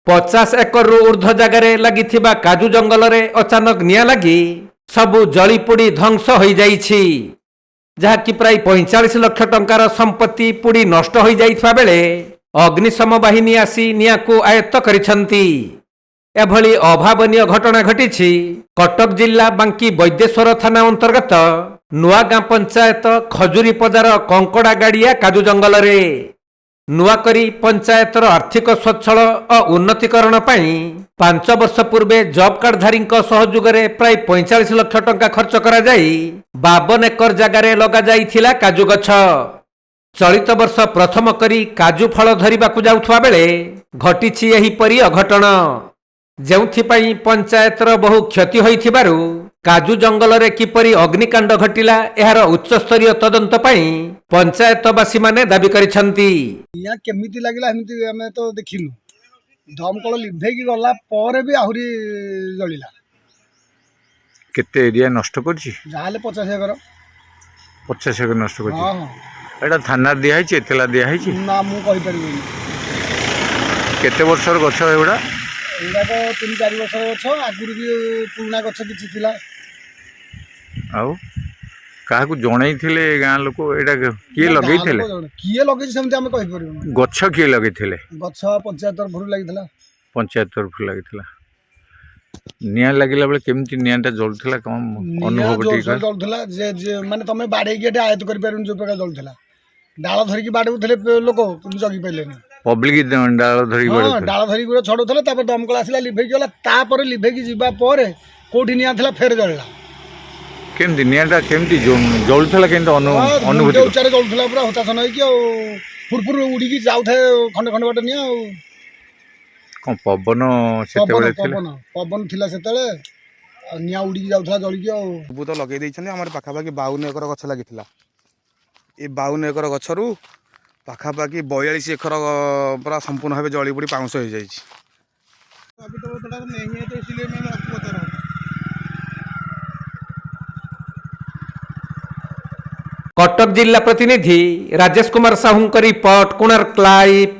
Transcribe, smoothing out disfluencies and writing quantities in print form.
पचास एकर ऊर्ध्व जगार लगी काजू जंगल में अचानक निया लगी सबू जली पोड़ी ध्वंस हो जाइछि जहाँकि प्राय 45 लाख टंकार संपत्ति पोड़ी नष्ट हो जाइଥିବା बेले अग्निशम बाहिनी आसी निया को आयत्त करिसंती। एभली अभावनीय घटना घटिछि कटक जिला बांकी वैद्येश्वर थाना अंतर्गत नुआगां पंचायत खजुरी पदार कंकड़ा गाड़िया काजू जंगल रे। नुआकरी पंचायतर आर्थिक स्वच्छल और उन्नतीकरण पाई 5 वर्ष पूर्वे जॉब कार्डधारी सहयोग प्राय 45 लाख टंका खर्च करा जाई 52 एकर जगार लगा जाइथिला काजू गछ। चलित वर्ष प्रथम करी काजू फल धरिबा को जाउथवा बेले घटिछि एहिपरि अघटन जेउथिपाई पंचायतर बहु क्षति होइथिबारु काजू जंगल रे किपरि अग्निकांड घटिला एहार उच्च स्तरीय तदंत पाई पंचायतवासी माने दाबी करिसंती। या केमिति लागिला हमिति हमें तो देखिनु दमकल लिभेकी गला पर भी आहुरी जलिला। केते एरिया नष्ट करछि जाले 50 एकर 50 एकर नष्ट करछि। हां हां एटा थाना दिया है एतला दिया है ना मु कहि परिबेनी। केते वर्षर गछ एडा एडा तो 3-4 वर्ष गछ आगुर भी पुराना गछ किछि थिला। आउ काहाकू जणाई थिले गां लोक एडा किए लगै थिले किए लगै सेमते हम कहि परिबेनी। गछ किए लगै थिले गछ पंचायत तरफ लागिथिला। पंचायत तरफ लागिथिला। निया लागिला बेले केमति नियाटा जलथिला कम अनुभव ठीक जलथिला जे माने तमे बाडे गेटे आयत करि परउन जो प्रकार जलथिला। डाळ धरि की बाडे उथले लोक तुम जगी पाइलेनी पब्लिक डाळ धरि बाडे हां डाळ धरि गुरो छडुथले तापर दमकल आसिला लिभे गेला तापर लिभे की जिबा परे कोठी निया थिला फेर जळला। केमति नियाटा केमति जलथिला केमति अनुभूति उच्चारे जलथिला पूरा हतासन होई कि फुरफुर उडी की जाउ थे खंड खंड बाटे निया कौन पवन सेते बेले थिला पवन थिला सेतले निया उडी की जाउथला जळी कि सबु तो लगे दैछन हमर पाखापाखि 52 एकर गछ लागिथिला। ए 52 एकर गछरु पाखापाखि 42 एकर पूरा संपूर्ण भाव जड़ी बुड़ी पाउंस हो जाइछि। कटक जिला प्रतिनिधि राजेश कुमार साहू रिपोर्ट कोणार्क लाइव।